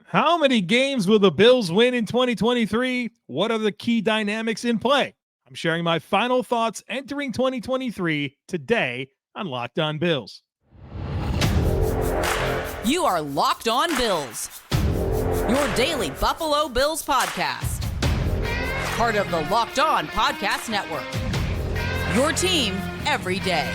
How many games will the Bills win in 2023? What are the key dynamics in play? I'm sharing my final thoughts entering 2023 today on Locked On Bills. You are Locked On Bills, your daily Buffalo Bills podcast. Part of the Locked On Podcast Network, your team every day.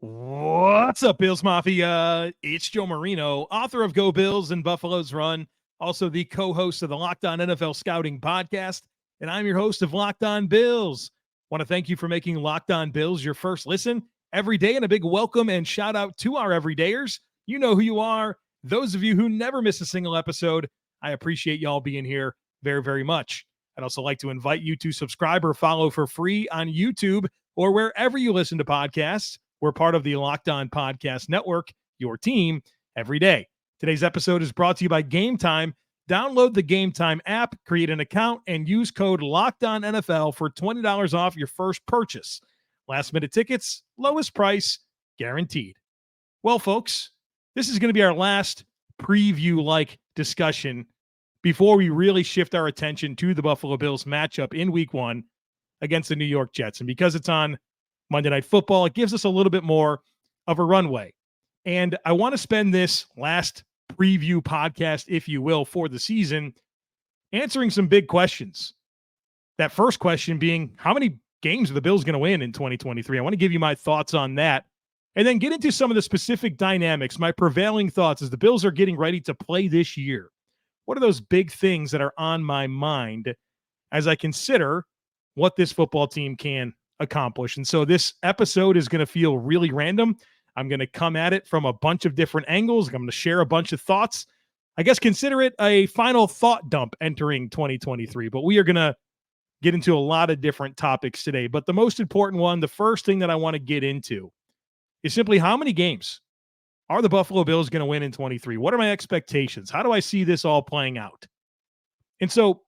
What's up, Bills Mafia? It's Joe Marino, author of Go Bills and Buffalo's Run, also the co-host of the Locked On NFL Scouting podcast, and I'm your host of Locked On Bills. Want to thank you for making Locked On Bills your first listen every day, and a big welcome and shout out to our everydayers. You know who you are. Those of you who never miss a single episode, I appreciate y'all being here very, very much. I'd also like to invite you to subscribe or follow for free on YouTube or wherever you listen to podcasts. We're part of the Locked On Podcast Network, your team every day. Today's episode is brought to you by Game Time. Download the Game Time app, create an account, and use code LOCKEDONNFL for $20 off your first purchase. Last-minute tickets, lowest price, guaranteed. Well, folks, this is going to be our last preview-like discussion before we really shift our attention to the Buffalo Bills matchup in Week 1 against the New York Jets. And because it's on Monday Night Football, it gives us a little bit more of a runway. And I want to spend this last preview podcast, if you will, for the season, answering some big questions. That first question being, how many games are the Bills going to win in 2023? I want to give you my thoughts on that, and then get into some of the specific dynamics, my prevailing thoughts as the Bills are getting ready to play this year. What are those big things that are on my mind as I consider what this football team can accomplish? And so this episode is going to feel really random. I'm going to come at it from a bunch of different angles. I'm going to share a bunch of thoughts. I guess consider it a final thought dump entering 2023, but we are going to get into a lot of different topics today. But the most important one, the first thing that I want to get into is simply how many games are the Buffalo Bills going to win in 23? What are my expectations? How do I see this all playing out? And so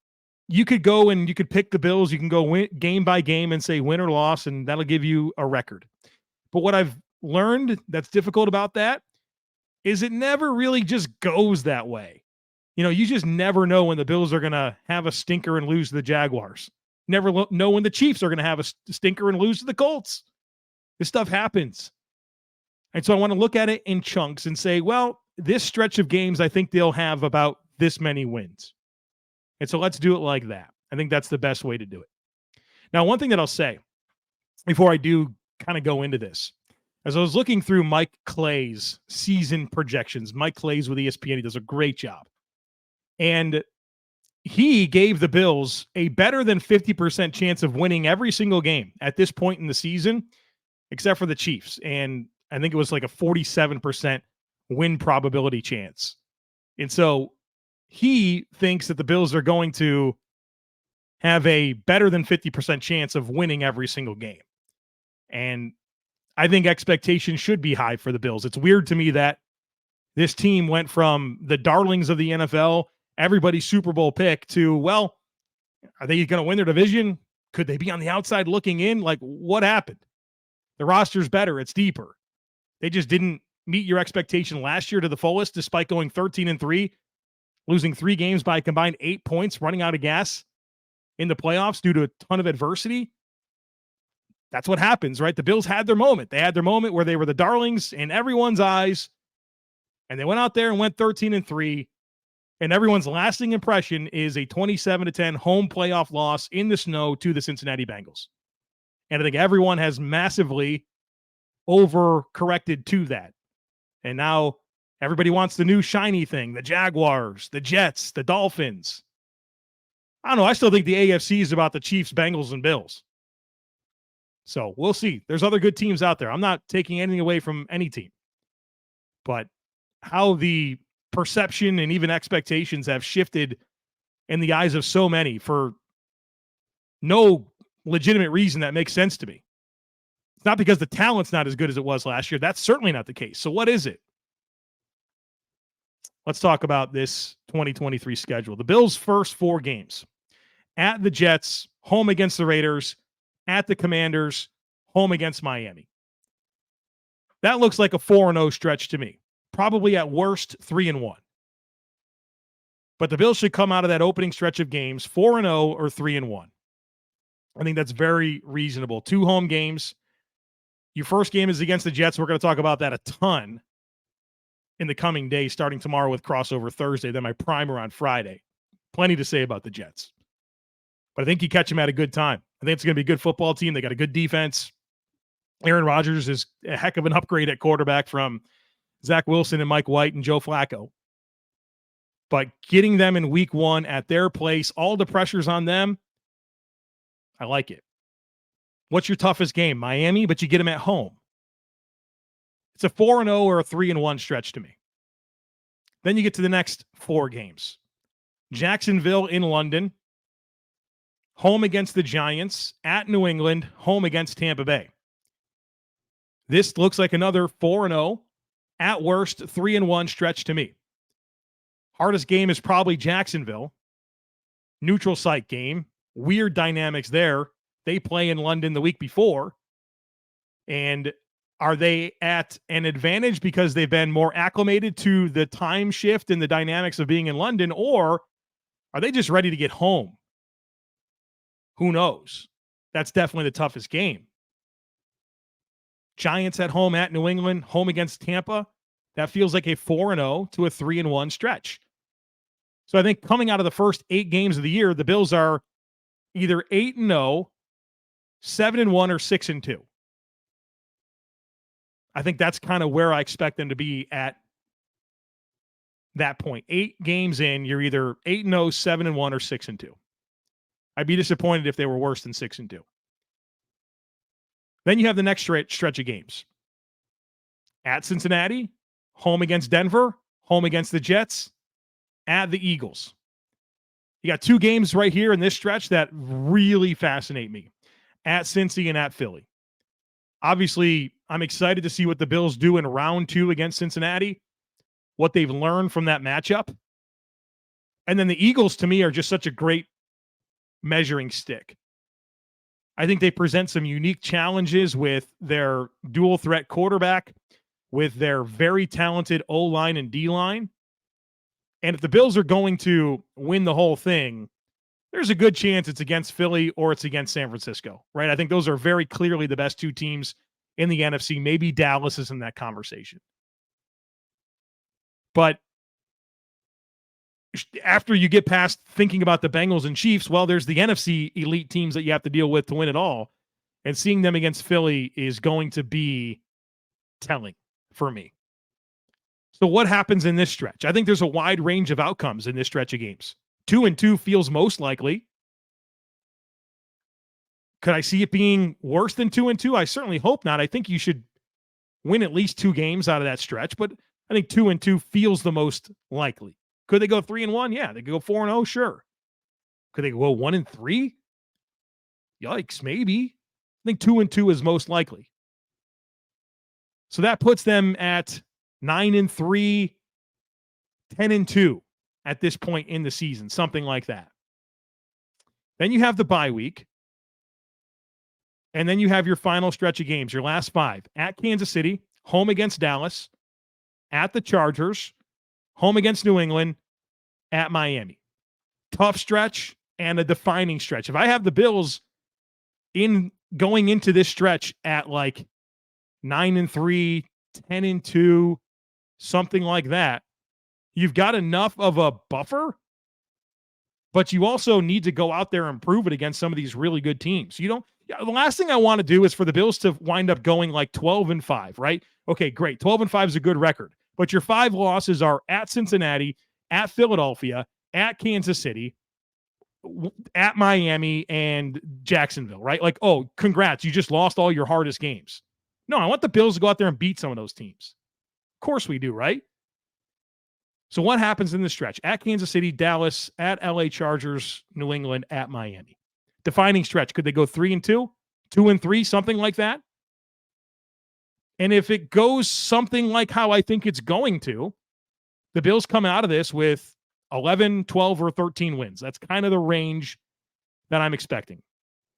you could go and you could pick the Bills. You can go win game by game and say win or loss, and that'll give you a record. But what I've learned that's difficult about that is it never really just goes that way. You know, you just never know when the Bills are going to have a stinker and lose to the Jaguars. Never know when the Chiefs are going to have a stinker and lose to the Colts. This stuff happens. And so I want to look at it in chunks and say, well, this stretch of games, I think they'll have about this many wins. And so let's do it like that. I think that's the best way to do it. Now, one thing that I'll say before I do kind of go into this, as I was looking through Mike Clay's season projections, Mike Clay's with ESPN, he does a great job. And he gave the Bills a better than 50% chance of winning every single game at this point in the season, except for the Chiefs. And I think it was like a 47% win probability chance. And so he thinks that the Bills are going to have a better than 50% chance of winning every single game. And I think expectations should be high for the Bills. It's weird to me that this team went from the darlings of the NFL, everybody's Super Bowl pick, to, well, are they going to win their division? Could they be on the outside looking in? Like, what happened? The roster's better. It's deeper. They just didn't meet your expectation last year to the fullest, despite going 13-3, losing 3 games by a combined 8 points, running out of gas in the playoffs due to a ton of adversity. That's what happens, right? The Bills had their moment. They had their moment where they were the darlings in everyone's eyes, and they went out there and went 13-3, and everyone's lasting impression is a 27-10 home playoff loss in the snow to the Cincinnati Bengals. And I think everyone has massively overcorrected to that. And now everybody wants the new shiny thing, the Jaguars, the Jets, the Dolphins. I don't know. I still think the AFC is about the Chiefs, Bengals, and Bills. So we'll see. There's other good teams out there. I'm not taking anything away from any team. But how the perception and even expectations have shifted in the eyes of so many for no legitimate reason that makes sense to me. It's not because the talent's not as good as it was last year. That's certainly not the case. So what is it? Let's talk about this 2023 schedule. The Bills' first 4 games: at the Jets, home against the Raiders, at the Commanders, home against Miami. That looks like a 4-0 stretch to me. Probably at worst 3-1. But the Bills should come out of that opening stretch of games 4-0 or 3-1. I think that's very reasonable. 2 home games. Your first game is against the Jets. We're going to talk about that a ton in the coming days, starting tomorrow with crossover Thursday, then my primer on Friday. Plenty to say about the Jets. But I think you catch them at a good time. I think it's going to be a good football team. They got a good defense. Aaron Rodgers is a heck of an upgrade at quarterback from Zach Wilson and Mike White and Joe Flacco. But getting them in week 1 at their place, all the pressure's on them, I like it. What's your toughest game? Miami, but you get them at home. It's a 4-0 or a 3-1 stretch to me. Then you get to the next 4 games. Jacksonville in London, home against the Giants, at New England, home against Tampa Bay. This looks like another 4-0, at worst 3-1 stretch to me. Hardest game is probably Jacksonville. Neutral site game. Weird dynamics there. They play in London the week before. And are they at an advantage because they've been more acclimated to the time shift and the dynamics of being in London? Or are they just ready to get home? Who knows? That's definitely the toughest game. Giants at home at New England, home against Tampa. That feels like a 4-0 to a 3-1 stretch. So I think coming out of the first 8 games of the year, the Bills are either 8-0, 7-1, or 6-2. I think that's kind of where I expect them to be at that point. 8 games in, you're either 8-0, 7-1, or 6-2. I'd be disappointed if they were worse than 6-2. Then you have the next stretch of games. At Cincinnati, home against Denver, home against the Jets, at the Eagles. You got 2 games right here in this stretch that really fascinate me. At Cincy and at Philly. Obviously, I'm excited to see what the Bills do in round 2 against Cincinnati, what they've learned from that matchup. And then the Eagles, to me, are just such a great measuring stick. I think they present some unique challenges with their dual threat quarterback, with their very talented O-line and D-line. And if the Bills are going to win the whole thing, there's a good chance it's against Philly or it's against San Francisco, right? I think those are very clearly the best 2 teams in the NFC. Maybe Dallas is in that conversation. But after you get past thinking about the Bengals and Chiefs, well, there's the NFC elite teams that you have to deal with to win it all. And seeing them against Philly is going to be telling for me. So what happens in this stretch? I think there's a wide range of outcomes in this stretch of games. 2-2 feels most likely. Could I see it being worse than 2-2? I certainly hope not. I think you should win at least 2 games out of that stretch, but I think 2-2 feels the most likely. Could they go 3-1? Yeah. They could go 4-0, sure. Could they go 1-3? Yikes, maybe. I think 2-2 is most likely. So that puts them at 9-3, 10-2 at this point in the season, something like that. Then you have the bye week. And then you have your final stretch of games, your last 5. At Kansas City, home against Dallas, at the Chargers, home against New England, at Miami. Tough stretch and a defining stretch. If I have the Bills in going into this stretch at like 9-3, 10-2, something like that, you've got enough of a buffer, but you also need to go out there and prove it against some of these really good teams. The last thing I want to do is for the Bills to wind up going like 12-5, right? Okay, great. 12-5 is a good record, but your 5 losses are at Cincinnati, at Philadelphia, at Kansas City, at Miami, and Jacksonville, right? Like, oh, congrats. You just lost all your hardest games. No, I want the Bills to go out there and beat some of those teams. Of course we do, right? So what happens in this stretch? At Kansas City, Dallas, at LA Chargers, New England, at Miami. Defining stretch. Could they go 3-2, 2-3, something like that? And if it goes something like how I think it's going to, the Bills come out of this with 11, 12, or 13 wins. That's kind of the range that I'm expecting.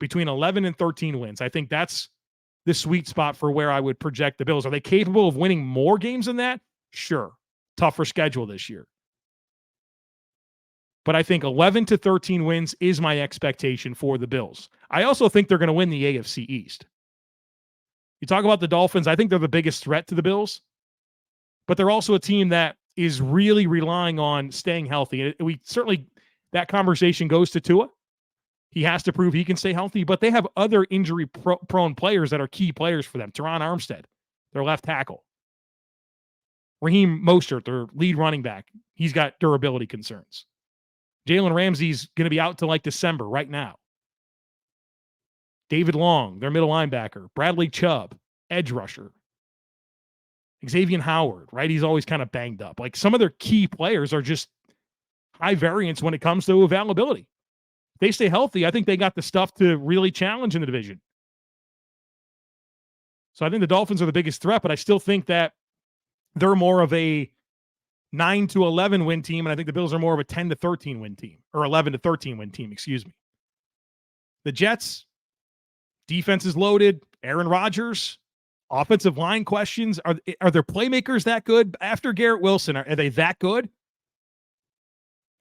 between 11 and 13 wins. I think that's the sweet spot for where I would project the Bills. Are they capable of winning more games than that? Sure. Tougher schedule this year. But I think 11 to 13 wins is my expectation for the Bills. I also think they're going to win the AFC East. You talk about the Dolphins, I think they're the biggest threat to the Bills, but they're also a team that is really relying on staying healthy. We certainly, that conversation goes to Tua. He has to prove he can stay healthy, but they have other injury-prone players that are key players for them. Teron Armstead, their left tackle. Raheem Mostert, their lead running back. He's got durability concerns. Jalen Ramsey's going to be out till like December right now. David Long, their middle linebacker. Bradley Chubb, edge rusher. Xavier Howard, right? He's always kind of banged up. Like some of their key players are just high variance when it comes to availability. If they stay healthy, I think they got the stuff to really challenge in the division. So I think the Dolphins are the biggest threat, but I still think that they're more of a 9 to 11 win team, and I think the Bills are more of a 10 to 13 win team, or 11 to 13 win team, excuse me. The Jets, defense is loaded. Aaron Rodgers, offensive line questions. Are their playmakers that good? After Garrett Wilson, are they that good?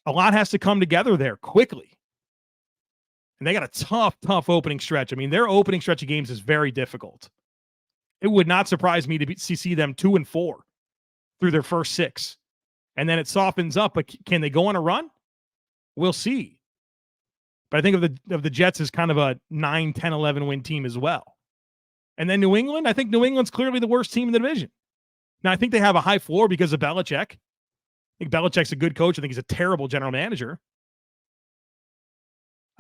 A lot has to come together there quickly. And they got a tough opening stretch. I mean, their opening stretch of games is very difficult. It would not surprise me to see them 2-4 through their first 6. And then it softens up, but can they go on a run? We'll see. But I think of the Jets as kind of a 9, 10, 11 win team as well. And then New England, I think New England's clearly the worst team in the division. Now, I think they have a high floor because of Belichick. I think Belichick's a good coach. I think he's a terrible general manager.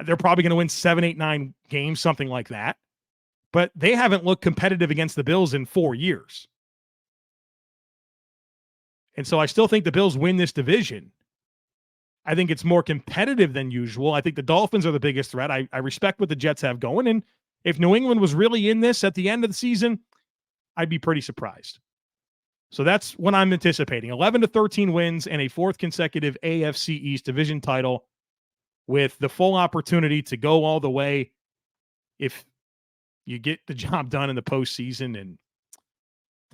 They're probably going to win 7, 8, 9 games, something like that. But they haven't looked competitive against the Bills in 4 years. And so I still think the Bills win this division. I think it's more competitive than usual. I think the Dolphins are the biggest threat. I respect what the Jets have going. And if New England was really in this at the end of the season, I'd be pretty surprised. So that's what I'm anticipating. 11 to 13 wins and a 4th consecutive AFC East division title with the full opportunity to go all the way if you get the job done in the postseason, and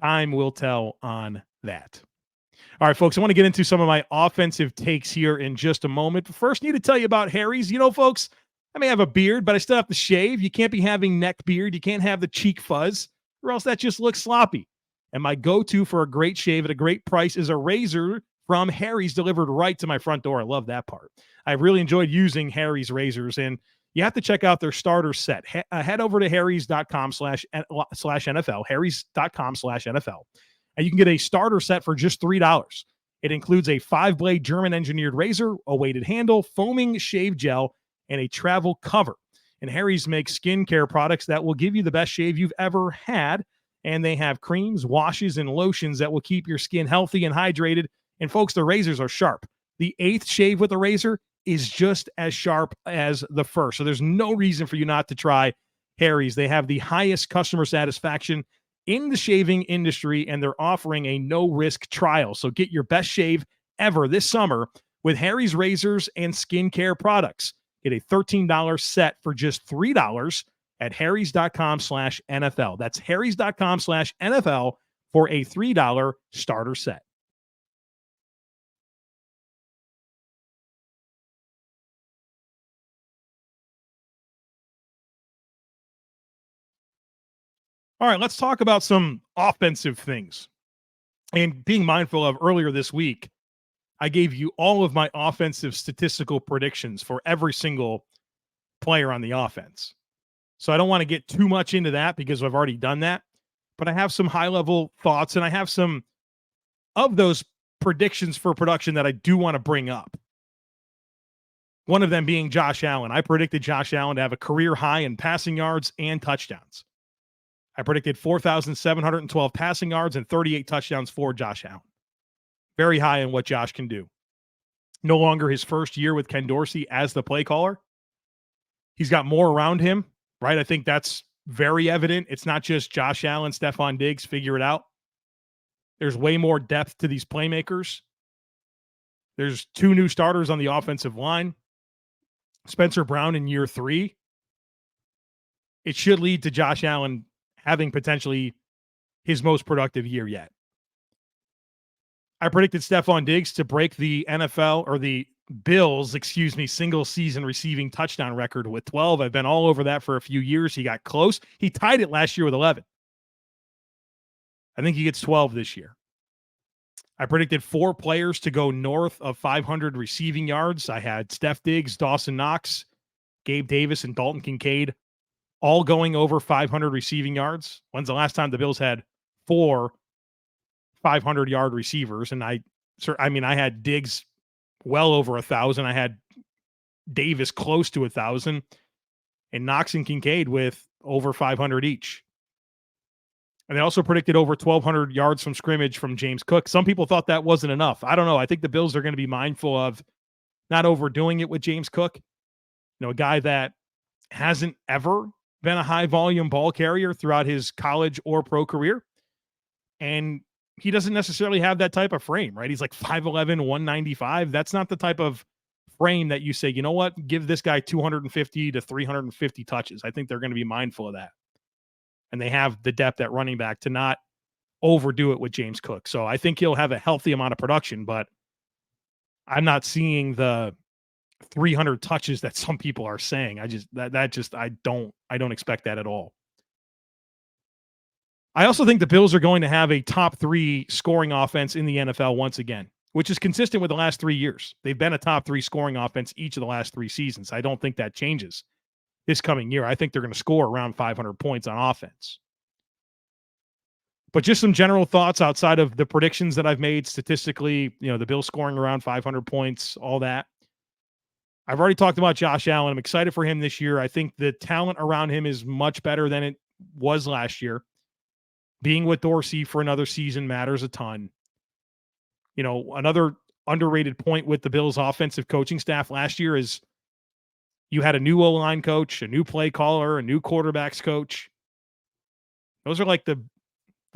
time will tell on that. All right, folks, I want to get into some of my offensive takes here in just a moment. But first, I need to tell you about Harry's. You know, folks, I may have a beard, but I still have to shave. You can't be having neck beard. You can't have the cheek fuzz, or else that just looks sloppy. And my go-to for a great shave at a great price is a razor from Harry's delivered right to my front door. I love that part. I've really enjoyed using Harry's razors, and you have to check out their starter set. Head over to harrys.com/NFL, harrys.com/NFL. And you can get a starter set for just $3. It includes a 5-blade German-engineered razor, a weighted handle, foaming shave gel, and a travel cover. And Harry's makes skincare products that will give you the best shave you've ever had. And they have creams, washes, and lotions that will keep your skin healthy and hydrated. And folks, the razors are sharp. The 8th shave with a razor is just as sharp as the first. So there's no reason for you not to try Harry's. They have the highest customer satisfaction in the shaving industry, and they're offering a no-risk trial. So get your best shave ever this summer with Harry's razors and skincare products. Get a $13 set for just $3 at harrys.com/NFL. That's harrys.com/NFL for a $3 starter set. All right, let's talk about some offensive things. And being mindful of earlier this week, I gave you all of my offensive statistical predictions for every single player on the offense. So I don't want to get too much into that because I've already done that. But I have some high-level thoughts, and I have some of those predictions for production that I do want to bring up. One of them being Josh Allen. I predicted Josh Allen to have a career high in passing yards and touchdowns. I predicted 4,712 passing yards and 38 touchdowns for Josh Allen. Very high in what Josh can do. No longer his first year with Ken Dorsey as the play caller. He's got more around him, right? I think that's very evident. It's not just Josh Allen, Stefon Diggs, figure it out. There's way more depth to these playmakers. There's 2 new starters on the offensive line. Spencer Brown in year 3. it should lead to Josh Allen having potentially his most productive year yet. I predicted Stefon Diggs to break the NFL or the Bills, single season receiving touchdown record with 12. I've been all over that for a few years. He got close. He tied it last year with 11. I think he gets 12 this year. I predicted 4 players to go north of 500 receiving yards. I had Steph Diggs, Dawson Knox, Gabe Davis, and Dalton Kincaid all going over 500 receiving yards. When's the last time the Bills had 4 500-yard receivers? And I had Diggs well over 1,000. I had Davis close to 1,000, and Knox and Kincaid with over 500 each. And they also predicted over 1,200 yards from scrimmage from James Cook. Some people thought that wasn't enough. I don't know. I think the Bills are going to be mindful of not overdoing it with James Cook. A guy that hasn't ever been a high-volume ball carrier throughout his college or pro career. And he doesn't necessarily have that type of frame, right? He's like 5'11", 195. That's not the type of frame that you say, you know what, give this guy 250 to 350 touches. I think they're going to be mindful of that. And they have the depth at running back to not overdo it with James Cook. So I think he'll have a healthy amount of production, but I'm not seeing the 300 touches that some people are saying. I don't expect that at all. I also think the Bills are going to have a top 3 scoring offense in the NFL once again, which is consistent with the last 3 years. They've been a top 3 scoring offense each of the last 3 seasons. I don't think that changes this coming year. I think they're going to score around 500 points on offense. But just some general thoughts outside of the predictions that I've made statistically, the Bills scoring around 500 points, all that. I've already talked about Josh Allen. I'm excited for him this year. I think the talent around him is much better than it was last year. Being with Dorsey for another season matters a ton. Another underrated point with the Bills' offensive coaching staff last year is you had a new O-line coach, a new play caller, a new quarterbacks coach. Those are like the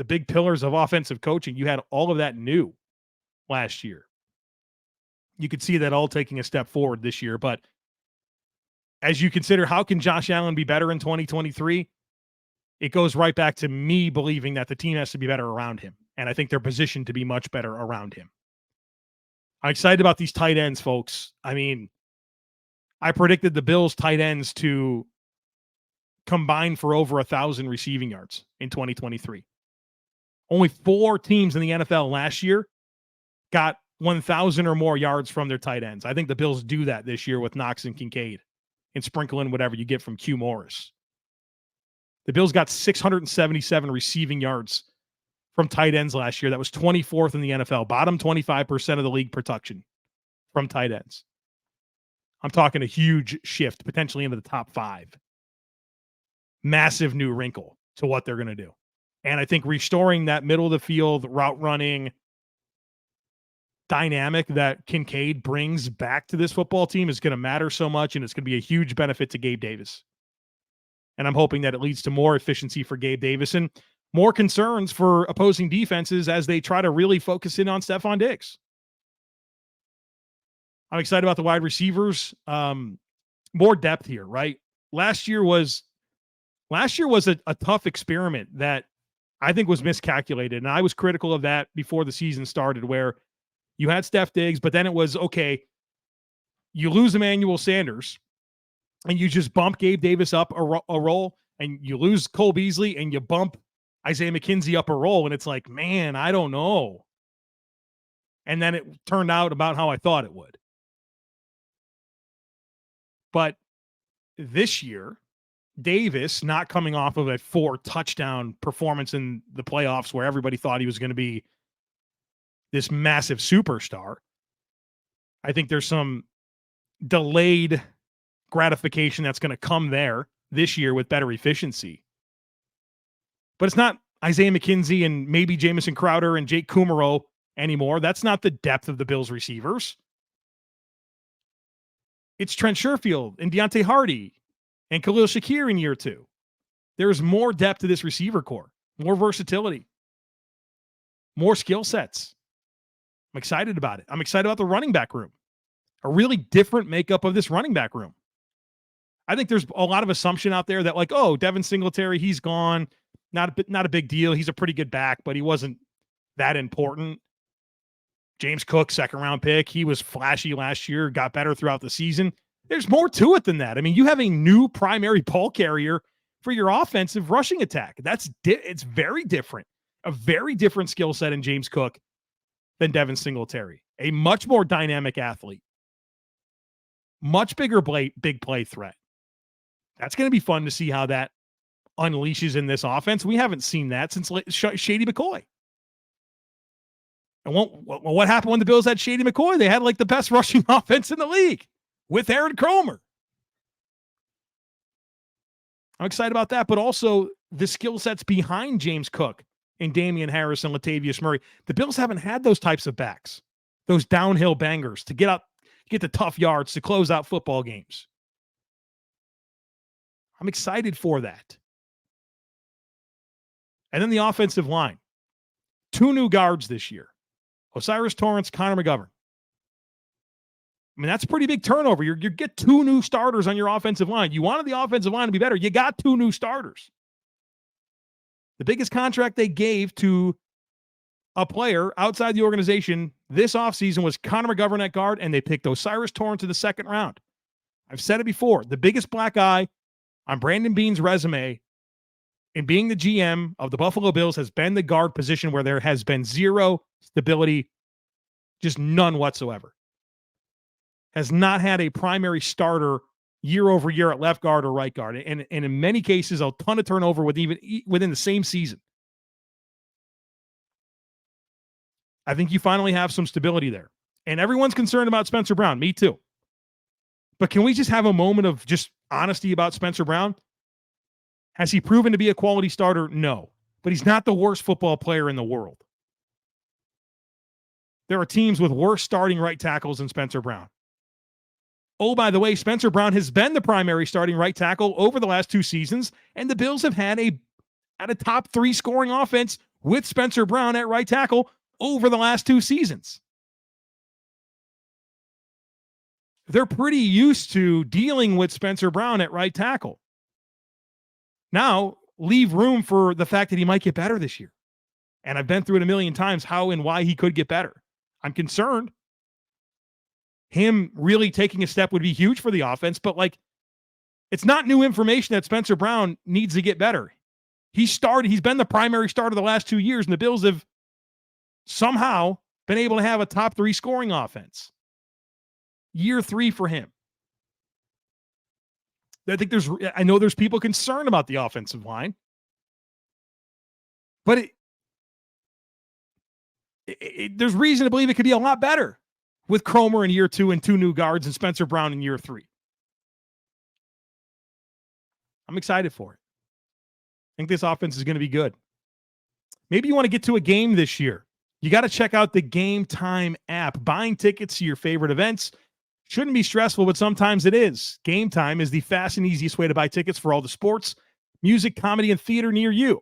big pillars of offensive coaching. You had all of that new last year. You could see that all taking a step forward this year. But as you consider how can Josh Allen be better in 2023, it goes right back to me believing that the team has to be better around him. And I think they're positioned to be much better around him. I'm excited about these tight ends, folks. I predicted the Bills tight ends to combine for over 1,000 receiving yards in 2023. Only 4 teams in the NFL last year got 1,000 or more yards from their tight ends. I think the Bills do that this year with Knox and Kincaid and sprinkle in whatever you get from Q Morris. The Bills got 677 receiving yards from tight ends last year. That was 24th in the NFL, bottom 25% of the league production from tight ends. I'm talking a huge shift, potentially into the top 5. Massive new wrinkle to what they're going to do. And I think restoring that middle of the field route running dynamic that Kincaid brings back to this football team is going to matter so much, and it's going to be a huge benefit to Gabe Davis. And I'm hoping that it leads to more efficiency for Gabe Davis and more concerns for opposing defenses as they try to really focus in on Stefon Diggs. I'm excited about the wide receivers. More depth here, right? Last year was a tough experiment that I think was miscalculated. And I was critical of that before the season started, where you had Steph Diggs, but then it was, okay, you lose Emmanuel Sanders and you just bump Gabe Davis up a roll, and you lose Cole Beasley and you bump Isaiah McKenzie up a roll. And it's like, man, I don't know. And then it turned out about how I thought it would. But this year, Davis, not coming off of a 4-touchdown performance in the playoffs where everybody thought he was going to be this massive superstar, I think there's some delayed gratification that's going to come there this year with better efficiency. But it's not Isaiah McKenzie and maybe Jamison Crowder and Jake Kumaro anymore. That's not the depth of the Bills receivers. It's Trent Sherfield and Deontay Hardy and Khalil Shakir in year 2. There's more depth to this receiver core, more versatility, more skill sets. I'm excited about it. I'm excited about the running back room. A really different makeup of this running back room. I think there's a lot of assumption out there that like, oh, Devin Singletary, he's gone. Not a big deal. He's a pretty good back, but he wasn't that important. James Cook, second round pick. He was flashy last year, got better throughout the season. There's more to it than that. I mean, you have a new primary ball carrier for your offensive rushing attack. It's very different. A very different skill set in James Cook than Devin Singletary. A much more dynamic athlete. Much bigger big play threat. That's going to be fun to see how that unleashes in this offense. We haven't seen that since Shady McCoy. And what happened when the Bills had Shady McCoy? They had like the best rushing offense in the league with Aaron Cromer. I'm excited about that, but also the skill sets behind James Cook and Damian Harris and Latavius Murray. The Bills haven't had those types of backs, those downhill bangers to get the tough yards to close out football games. I'm excited for that. And then the offensive line. 2 new guards this year. Osiris Torrence, Connor McGovern. I mean, that's a pretty big turnover. You get 2 new starters on your offensive line. You wanted the offensive line to be better. You got 2 new starters. The biggest contract they gave to a player outside the organization this offseason was Connor McGovern at guard, and they picked Osiris Torrence in the second round. I've said it before. The biggest black eye on Brandon Beane's resume in being the GM of the Buffalo Bills has been the guard position where there has been zero stability, just none whatsoever. Has not had a primary starter year over year at left guard or right guard. And in many cases, a ton of turnover within the same season. I think you finally have some stability there. And everyone's concerned about Spencer Brown. Me too. But can we just have a moment of just honesty about Spencer Brown? Has he proven to be a quality starter? No. But he's not the worst football player in the world. There are teams with worse starting right tackles than Spencer Brown. Oh, by the way, Spencer Brown has been the primary starting right tackle over the last 2 seasons, and the Bills have had a top 3 scoring offense with Spencer Brown at right tackle over the last 2 seasons. They're pretty used to dealing with Spencer Brown at right tackle. Now, leave room for the fact that he might get better this year. And I've been through it a million times how and why he could get better. I'm concerned. Him really taking a step would be huge for the offense, but it's not new information that Spencer Brown needs to get better. He's been the primary starter the last 2 years, and the Bills have somehow been able to have a top 3 scoring offense. Year 3 for him. I know there's people concerned about the offensive line, but there's reason to believe it could be a lot better with Cromer in year 2 and 2 new guards and Spencer Brown in year 3. I'm excited for it. I think this offense is going to be good. Maybe you want to get to a game this year. You got to check out the Game Time app. Buying tickets to your favorite events shouldn't be stressful, but sometimes it is. Game Time is the fast and easiest way to buy tickets for all the sports, music, comedy, and theater near you.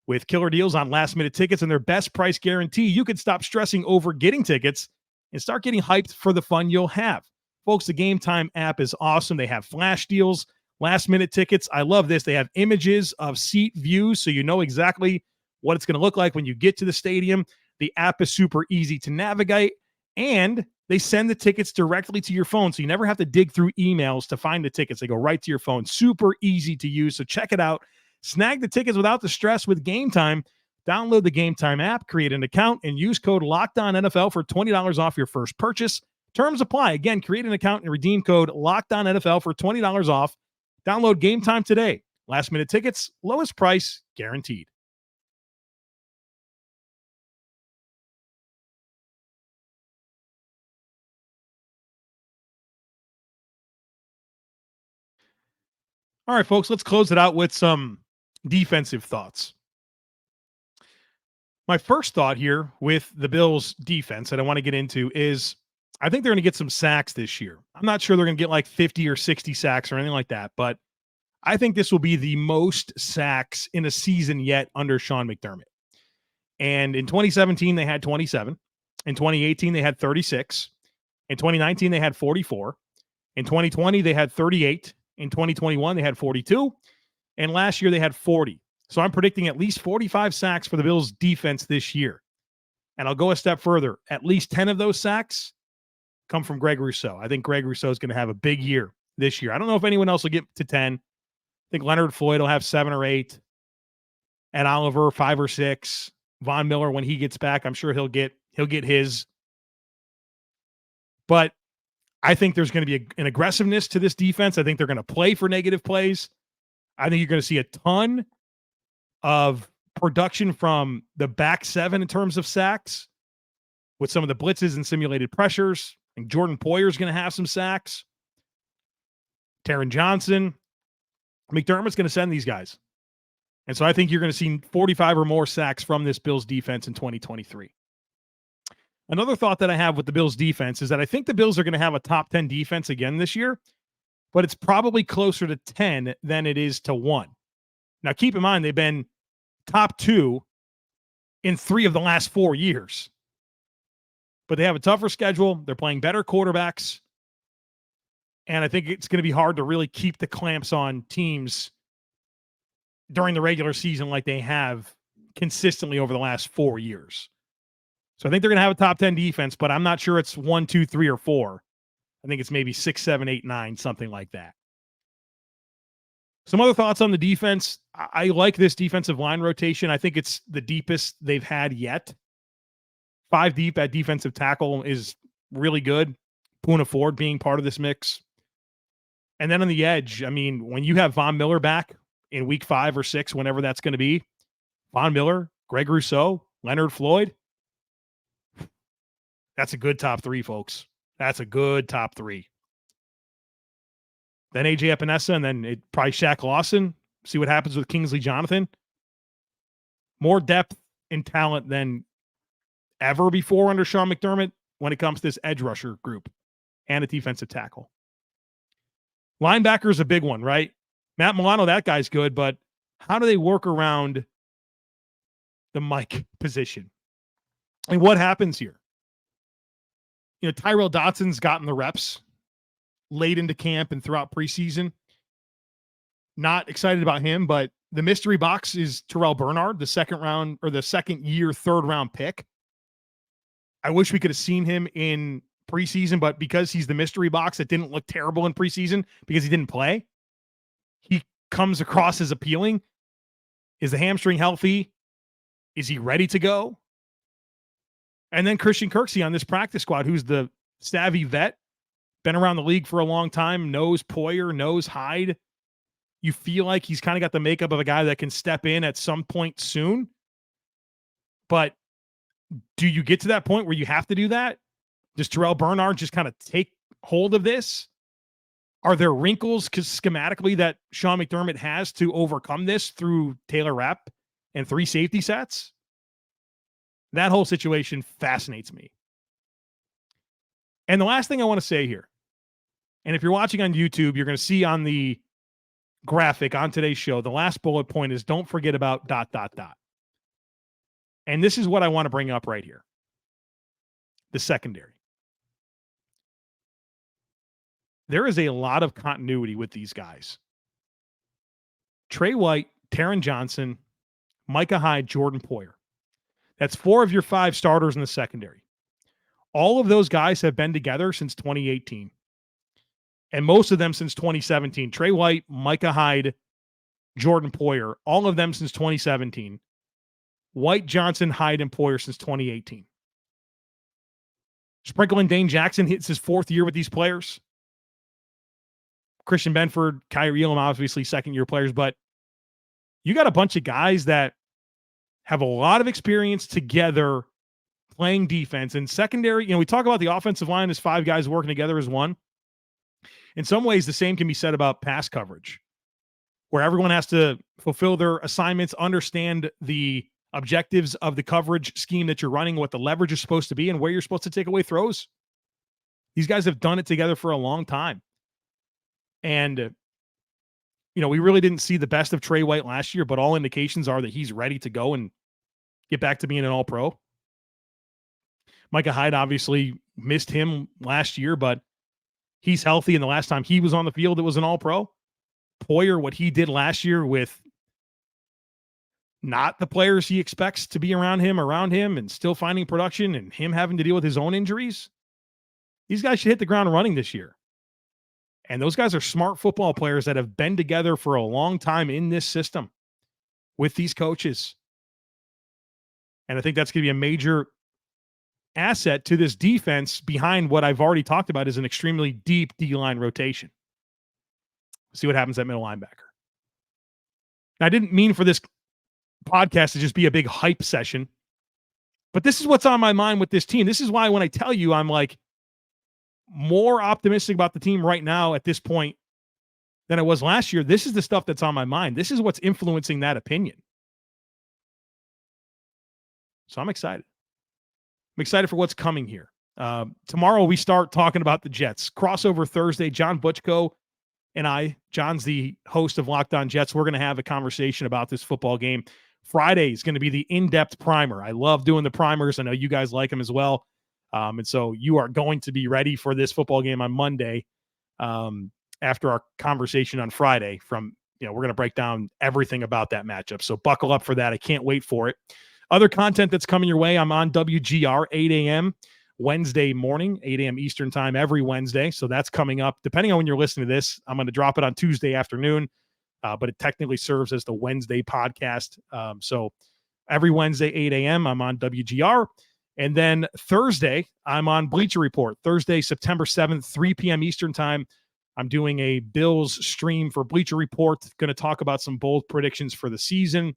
With killer deals on last-minute tickets and their best price guarantee, you can stop stressing over getting tickets and start getting hyped for the fun you'll have. Folks, the Game Time app is awesome. They have flash deals, last-minute tickets. I love this. They have images of seat views, so you know exactly what it's going to look like when you get to the stadium. The app is super easy to navigate, and they send the tickets directly to your phone, so you never have to dig through emails to find the tickets. They go right to your phone. Super easy to use, so check it out. Snag the tickets without the stress with Game Time. Download the Game Time app, create an account, and use code LOCKEDONNFL for $20 off your first purchase. Terms apply. Again, create an account and redeem code LOCKEDONNFL for $20 off. Download Game Time today. Last-minute tickets, lowest price guaranteed. All right, folks, let's close it out with some defensive thoughts. My first thought here with the Bills defense that I want to get into is I think they're going to get some sacks this year. I'm not sure they're going to get like 50 or 60 sacks or anything like that, but I think this will be the most sacks in a season yet under Sean McDermott. And in 2017, they had 27. In 2018, they had 36. In 2019, they had 44. In 2020, they had 38. In 2021, they had 42. And last year, they had 40. So I'm predicting at least 45 sacks for the Bills defense this year. And I'll go a step further. At least 10 of those sacks come from Gregory Rousseau. I think Gregory Rousseau is going to have a big year this year. I don't know if anyone else will get to 10. I think Leonard Floyd will have 7 or 8. And Oliver, 5 or 6. Von Miller, when he gets back, I'm sure he'll get his. But I think there's going to be an aggressiveness to this defense. I think they're going to play for negative plays. I think you're going to see a ton of production from the back 7 in terms of sacks with some of the blitzes and simulated pressures. I think Jordan Poyer is going to have some sacks. Taron Johnson. McDermott's going to send these guys. And so I think you're going to see 45 or more sacks from this Bills defense in 2023. Another thought that I have with the Bills defense is that I think the Bills are going to have a top 10 defense again this year, but it's probably closer to 10 than it is to 1. Now, keep in mind, they've been top 2 in 3 of the last 4 years. But they have a tougher schedule. They're playing better quarterbacks. And I think it's going to be hard to really keep the clamps on teams during the regular season like they have consistently over the last 4 years. So I think they're going to have a top 10 defense, but I'm not sure it's 1, 2, 3, or 4. I think it's maybe 6, 7, 8, 9, something like that. Some other thoughts on the defense. I like this defensive line rotation. I think it's the deepest they've had yet. 5 deep at defensive tackle is really good. Poona Ford being part of this mix. And then on the edge, I mean, when you have Von Miller back in week 5 or 6, whenever that's going to be, Von Miller, Greg Rousseau, Leonard Floyd, that's a good top 3, folks. That's a good top 3. Then AJ Epinesa, and then probably Shaq Lawson. See what happens with Kingsley Jonathan. More depth and talent than ever before under Sean McDermott when it comes to this edge rusher group and a defensive tackle. Linebacker is a big one, right? Matt Milano, that guy's good, but how do they work around the Mike position? And what happens here? You know, Tyrel Dodson's gotten the reps late into camp and throughout preseason. Not excited about him, but the mystery box is Terrel Bernard, the second year, third round pick. I wish we could have seen him in preseason, but because he's the mystery box, it didn't look terrible in preseason because he didn't play. He comes across as appealing. Is the hamstring healthy? Is he ready to go? And then Christian Kirksey on this practice squad, who's the savvy vet, been around the league for a long time, knows Poyer, knows Hyde. You feel like he's kind of got the makeup of a guy that can step in at some point soon. But do you get to that point where you have to do that? Does Terrel Bernard just kind of take hold of this? Are there wrinkles schematically that Sean McDermott has to overcome this through Taylor Rapp and 3 safety sets? That whole situation fascinates me. And the last thing I want to say here, and if you're watching on YouTube, you're going to see on the graphic on today's show, the last bullet point is don't forget about ... And this is what I want to bring up right here. The secondary. There is a lot of continuity with these guys. Trey White, Taron Johnson, Micah Hyde, Jordan Poyer. That's 4 of your 5 starters in the secondary. All of those guys have been together since 2018. And most of them since 2017. Trey White, Micah Hyde, Jordan Poyer, all of them since 2017. White, Johnson, Hyde, and Poyer since 2018. Sprinkle in Dane Jackson hits his 4th year with these players. Christian Benford, Kyrie Elam, obviously second-year players, but you got a bunch of guys that have a lot of experience together playing defense. And secondary, we talk about the offensive line as 5 guys working together as one. In some ways, the same can be said about pass coverage, where everyone has to fulfill their assignments, understand the objectives of the coverage scheme that you're running, what the leverage is supposed to be, and where you're supposed to take away throws. These guys have done it together for a long time. And, we really didn't see the best of Trey White last year, but all indications are that he's ready to go and get back to being an all-pro. Micah Hyde obviously missed him last year, but he's healthy, and the last time he was on the field, it was an all-pro. Poyer, what he did last year with not the players he expects to be around him, and still finding production and him having to deal with his own injuries, these guys should hit the ground running this year. And those guys are smart football players that have been together for a long time in this system with these coaches. And I think that's going to be a major asset to this defense behind what I've already talked about is an extremely deep D-line rotation. See what happens at middle linebacker. Now, I didn't mean for this podcast to just be a big hype session, but this is what's on my mind with this team. This is why when I tell you I'm like more optimistic about the team right now at this point than I was last year, this is the stuff that's on my mind. This is what's influencing that opinion. So I'm excited. I'm excited for what's coming here. Tomorrow we start talking about the Jets. Crossover Thursday, John Butchko and I, John's the host of Locked On Jets. We're going to have a conversation about this football game. Friday is going to be the in-depth primer. I love doing the primers. I know you guys like them as well. And so you are going to be ready for this football game on Monday after our conversation on Friday. We're going to break down everything about that matchup. So buckle up for that. I can't wait for it. Other content that's coming your way, I'm on WGR 8 a.m. Wednesday morning, 8 a.m. Eastern time every Wednesday. So that's coming up. Depending on when you're listening to this, I'm going to drop it on Tuesday afternoon, but it technically serves as the Wednesday podcast. So every Wednesday, 8 a.m., I'm on WGR. And then Thursday, I'm on Bleacher Report. Thursday, September 7th, 3 p.m. Eastern time. I'm doing a Bills stream for Bleacher Report. Going to talk about some bold predictions for the season.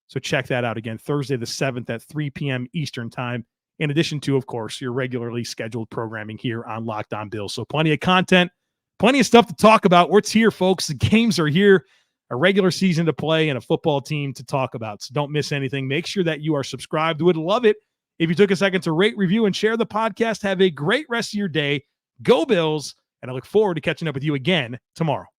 So check that out again, Thursday the 7th at 3 p.m. Eastern time, in addition to, of course, your regularly scheduled programming here on Locked On Bills. So plenty of content, plenty of stuff to talk about. It's here, folks. The games are here, a regular season to play, and a football team to talk about. So don't miss anything. Make sure that you are subscribed. Would love it if you took a second to rate, review, and share the podcast. Have a great rest of your day. Go Bills, and I look forward to catching up with you again tomorrow.